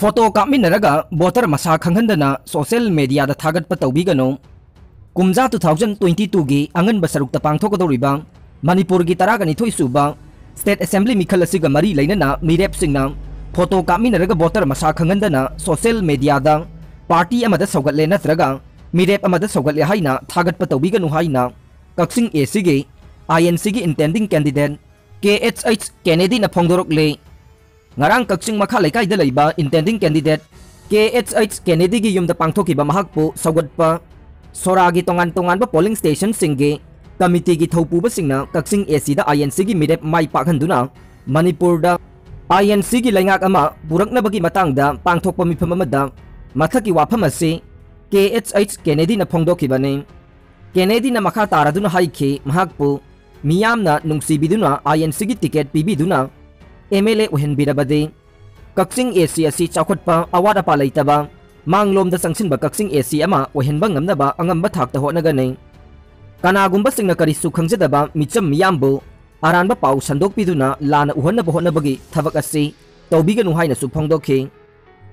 photo कापमिनरगा voter मसा खंगहंदना social media दा थागतप तौबिगनो कुमजा 2022 गी अंगनब सरुक्ता पांगथोकदौरिबा मणिपुर गी 12 सुबा स्टेट असेंबली मिखल असिगा मरी लैनना मिरेप सिंगना फोटो कापमिनरगा बोटर मसा खंगहंदना सोशल मीडिया दा पार्टी अमदा सौगतले नत्रगा मिरेप अमदा सौगतले हाइना थागतप तौबिगनो हाइना कक्सिंग एसी गी INC गी इंटेंडिंग कैंडिडेट KHH केनेडी ना फोंगदोरकले ngarang kaksing makha laikai da leiba intending candidate KHH Kennedy gi yumda pangthokiba mahakpu saugatpa soragi tongan ba polling station singge committee gi thopu ba singna kaksing AC da INC gi midep mai pakhanduna Manipur da INC gi laingak ama purakna bagi matang da pangthokpa mifam amada mathaki wafam ase KHH Kennedy na phongdokibane Kennedy na makha taraduna haikhe mahakpu miyamna nungsibiduna INC gi ticket pibiduna MLA uhen birabade kaksing AC asi chakotpa awada pa leitaba manglom da sangsinba kaksing AC ama uhenba ngamnaba angamba thakta honagane kanagumba singna kari su khangjadaba micham miyambu aranba pau sandokpiduna lana uhanna bohonabagi thabak asi tawbiganu haina su phongdokhe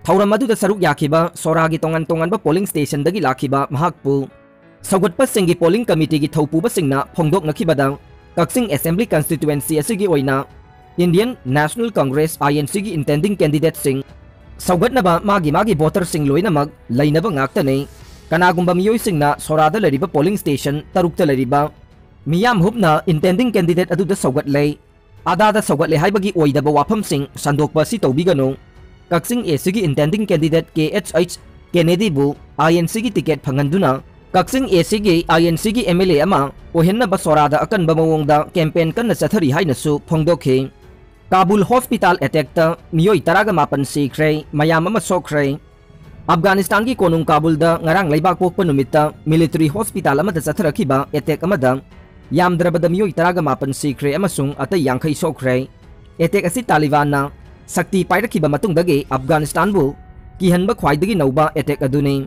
thauram adu da saruk yakhiba soragi tongan ba polling station dagi lakhiba mahakpu saugotpa singi polling committee gi thaupu ba singna phongdok nakhibada kaksing assembly constituency asigi oina Indian National Congress INC gi intending candidate sing saugatnaba magi voter sing loinamag lainaba ngaktane kanagumba miyoi singna sorada lariba polling station tarukta lariba miyam hupna intending candidate adu da saugatlei adada saugatle haibagi oidaba wafam sing sandokpa si tawbigano kaksing AC gi intending candidate KHH Kennedy bu INC gi ticket phanganduna kaksing AC gi INC gi MLA ama ohenna ba sorada akanba mawongda campaign kanna chathari haina su phongdokhe Kabul hospital attack ta miyoi taraga mapan sikre mayam ama sokre Afghanistan ki konung Kabul da ngarang laibak pokpa numitta military hospital amada chatharakiba attack amada yamdrabada miyoi taraga mapan sikre amasung atay yangkhai sokre attack asi Taliban na sakti pairakiba matungdagi Afghanistan bu kihanba khwaidagi nauba attack aduni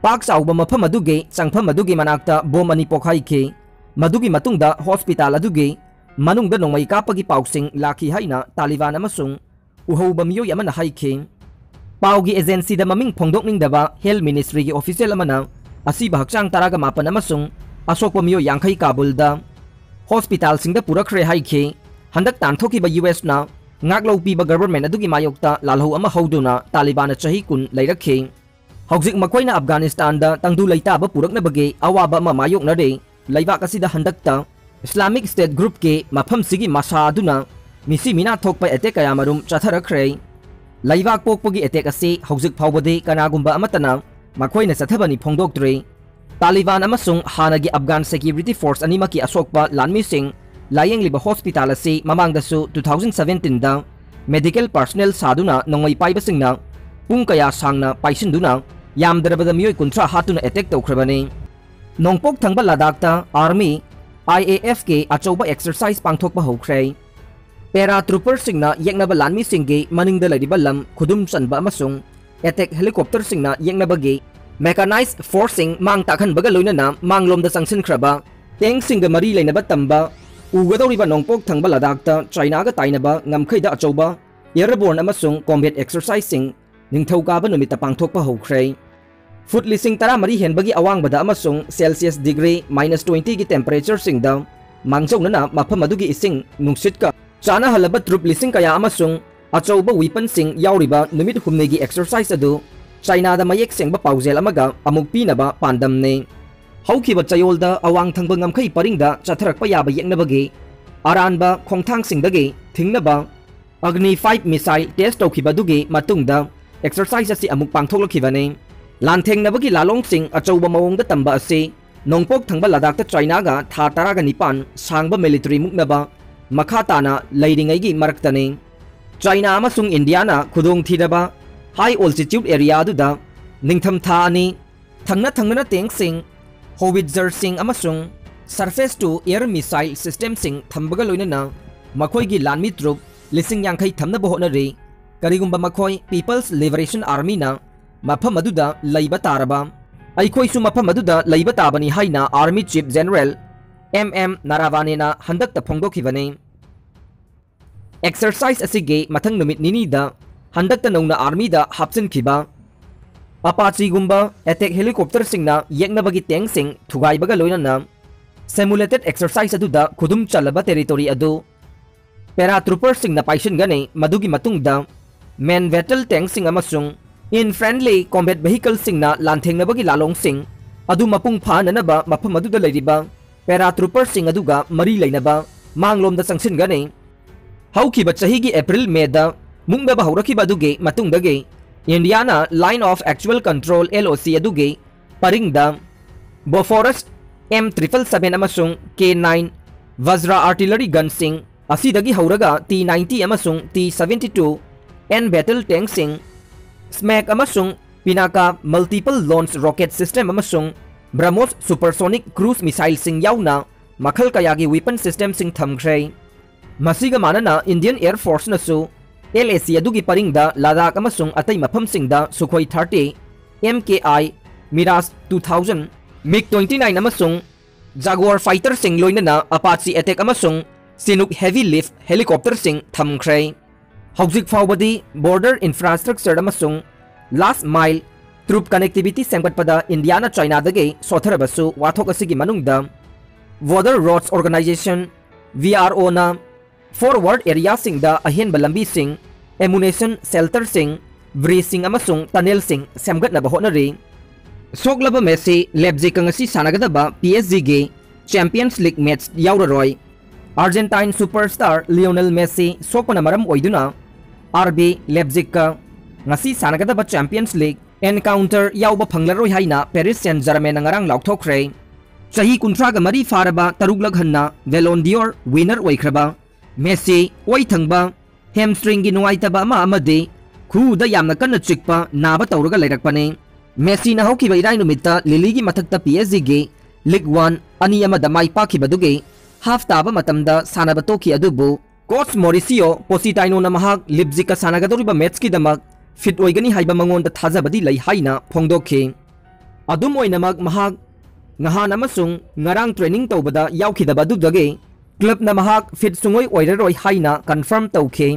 pak sauba mafam aduge changpham adugi manakta bom ani pokhaikhe madugi matungda hospital adugi manungda nongmai kapagi pausing laki haina Taliban amasung uhauba miyoi amana haikhe paugi agency da maming phongdokningdaba health ministry gi official amana asiba hakchang taraga mapan amasung asokpa miyoi yangkhai Kabul da hospital singda purakre haikhe handak tanthokiba US na ngaklopiba government adugi mayokta lalho ama hauduna Taliban chahi kun leirakhe hauzik makoina Afghanistan da tangdu leitaba purakna bage awaba ama mayokna re leibak asida handakta Islamic State Group ke mafam sigi masa aduna misi mina thokpa attack ayamarum chatharakre laibak pokpogi attack ase hauzik phawbade kanagumba amatana makoina chathabani phongdoktre Taliban amasung hanagi Afghan Security Force animaki asokpa lanmi sing layeng liba hospital ase mamangda su 2017 da medical personnel saduna nongmai paiba singna pung kaya sangna paisinduna yamdrabada miyoi kuntra hatuna attack tawkhrabani nongpok thangba Ladakh ta army IAF ke achauba exercise pangthokpa hokre paratrooper singna yengnaba lanmi singge maningda lariba lam khudum sanba amasung attack helicopter singna yengnaba ge mechanized forcing mang takhan baga loinana manglom da sangsin khraba tank singa mari leinaba tamba ugadoriba nongpok thangba Ladakh ta China ga tainaba ngamkhaida achauba airborne amasung combat exercising ningthauka ba numita pangthokpa hokre Foot lising tara mari henbagi awang bada amasung Celsius degree -20 gi temperature singda mangjaw na mafam adugi ising nungsit ka chana halaba troop lising kaya amasung achauba weapon sing yauriba numit humne gi exercise adu China da mayek sengba paujel amaga amuk pinaba pandamne haukiba chayolda awang thangba ngamkhai paringda chatharakpa yaba yeknabagi aranba khongthang singdagi thingnaba Agni 5 missile test tawkiba dugi matungda exercise asi amuk pangthoklakibane Lantheng nabagi lalong sing achauba mawongda tamba ase nongpok thangba Ladakh ta China ga tha taraga nipan sangba military muknaba makha tana leiringai gi maraktane China amasung India na khudong thidaba high altitude area adu da ningtham tha ani thangna teng sing howitzer sing amasung surface to air missile system sing thambaga loinana makhoi gi lanmi troop lising yangkhai thamna bohona re karigumba makhoi People's Liberation Army na mafam aduda leiba taraba aikhoi su mafam aduda leiba tabani haina Army Chief General MM Naravane na handak ta phongdokhibane exercise asige mathang numit nini da हंदक नौना army दा हापसन खिबा Apache गुंबा attack helicopter सिंगना येकनबगी tank सिंग थुगाइबगा लोइनना simulated exercise अदुदा खुदुम चलबा territory अदु paratrooper सिंगना पाइशनगने मदुगी मतुंगदा man Vettel tank सिंग अमसुंग इन friendly combat vehicle सिंगना लांथेंगनबगी लालोंग सिंग अदु मपुंग फाननबा मफम अदुदा लेरिबा paratrooper सिंग अदुगा मरी लेनबा मांगलोमदा संगसिनगने हौखिबा चहीगी April मेदा मुंगदबा हौरखिबा अदुगे मतुंगदगे इंडियाना Line of Actual Control LOC अदुगे परिंगदा बोफोरस M777 अमसुंग K9 वज्रा आर्टिलरी गन सिंग असीदगी हौरगा T90 अमसुंग T72 N बैटल टैंक सिंग स्मैक अमसुंग Pinaka multiple launch rocket system अमसुंग ब्रह्मोस सुपरसोनिक क्रूज मिसाइल सिंग याउना मखल कयागी वेपन सिस्टम सिंग थमख्रे मसीगा मानना इंडियन एयर फोर्स नसु LAC अदुगी परिंगदा लद्दाख अमसुंग अतै मफम सिंगदा सुखोई 30 MKI मिराज 2000 MiG-29 अमसुंग जागुआर फाइटर सिंग लोइनना अपाची अटैक अमसुंग सिनुक हेवी लिफ्ट हेलीकॉप्टर सिंग थमख्रे हौजिक फाउबदी बॉर्डर इंफ्रास्ट्रक्चर अमसुंग लास्ट माइल ट्रूप कनेक्टिविटी सेंगटपदा इंडियाना चाइना दगे सोथरबसु वाथोक असिगी मनुंगदा बॉर्डर रोड्स ऑर्गेनाइजेशन VRO ना फॉरवर्ड एरिया सिंगदा अहेनबा लंबी सिंग एमुनेशन सेल्टर सिंग ब्रिज सिंग अमसुंग टनल सिंग सेमगटनबा होनरी सोगलबा Messi Leipzig ngasi sanagdaba PSG गे चैंपियंस लीग मैच याउररोय अर्जेंटाइन सुपरस्टार लियोनेल मेसी सोकना मरम ओइदुना RB लेब्जिक का ngasi sanagdaba Champions League encounter याउबा फंगलरोय हाइना पेरिस सेंट जर्मेन ngarang लाउथोखरे चही 30 मरी फारबा तरुगलग हन्ना वेलोन डियोर विनर ओइख्रबा मेसी ओइ थंगबा हैमस्ट्रिंग गी नुआइतबा मा अमदे खुदा यामना कन्न चिकपा नाबा तौरगा लेरकपने मेसी ना हौखिबा इराइ नुमित्ता लिली गी मथक्ता PSG गे लीग 1 अनि अमदा माइ पाखिबदुगे हाफ ताबा मतमदा सानबा तोखि अदुबु कोच मोरिसियो पोसिटाइनो ना महाग लिब्जिक का सानगदोरिबा मैच की दमक फिट ओइगनी हाइबा मंगोंदा थाजाबदी लै हाइना फोंगदोखे अदुम ओइनमक महाग ngahana masung ngarang training tawbada yaukidaba dudage club na mahak fit sungoi oiraroi haina confirm tawkhe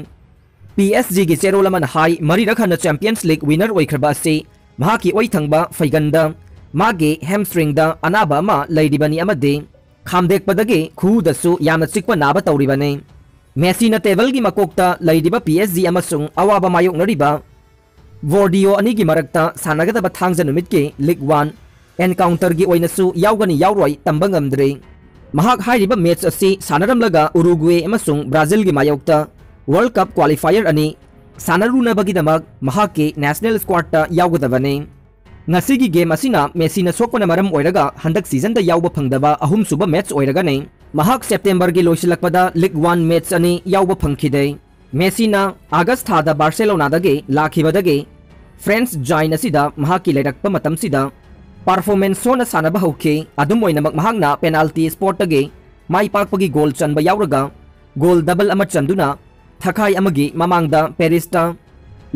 PSG gi cherolaman hai mari rakhana Champions League winner oikraba se mahaki oi thangba faiganda mage hamstring da anaba ma laidibani amade khamdek padage khu dasu yamna chikpa naba tawribane Messi na table gi makokta laidiba PSG amasung awaba mayok nariba Vordio ani gi marakta sanagadaba thangja numit ke League 1 encounter की ओइनसु याउगनी याउरोय तंबंगमद्रे महाक हाइरिबा match असि सानरमलगा Uruguay अमसुंग Brazil की मायोक्ता world cup qualifier अनि सानरुनबगिदमक Mahake national squad ता याउगदबने ngasi gi game asina Messi na sokpana maram oiraga handak season da yauba phangdaba ahum suba match oiraga ne mahak September gi loisilakpada League 1 match ani yauba phangkhide Messi na August tha da Barcelona dage lakhibadage France join asida mahaki leirakpa matam sida performance सोना सानबा हौखे अदुम ओइनमक महागना penalty spot तगे माई पाकपगी गोल चनबा याउरगा गोल double अमा चंदुना थखाई अमगी ममांगदा पेरिसता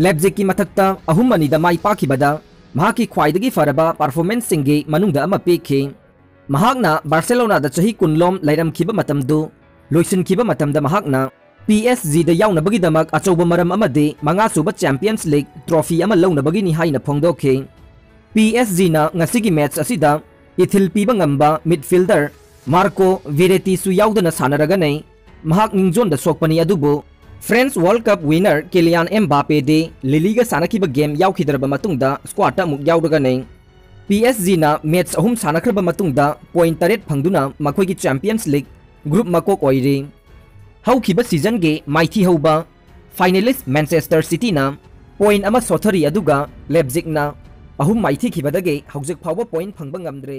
लेब्जिक की मथक्ता अहुम मनीदा माई पाखिबदा महाकी ख्वाइदगी फरबा performance सिंगे मनुंगदा अमा पेखे महागना Barcelona दा चही कुनलोम लैरमखिबा मतमदु लोइसिनखिबा मतमदा महागना PSG दा याउनबगी दमक अचौबा मरम अमदे मंगासुबा champions league trophy अमा लौनबगी नि हाइना फोंगदोखे PSG na ngasigi match asida ithil piba ngamba midfielder Marco Verratti su yaudana sanaraga nei mahak ningjon da sokpani adubu France World Cup winner Kylian Mbappe de liliga sanakiba game yaukhidraba matungda squad ta muk yaudaga nei PSG na match ahum sanakraba matungda point 8 phangduna makhoi ki Champions League group makok oiri haukiba season ge maithi hauba finalist Manchester City na point ama sothari aduga Leipzig na ahum maithi khibadage haujik phawa point phangba ngamdre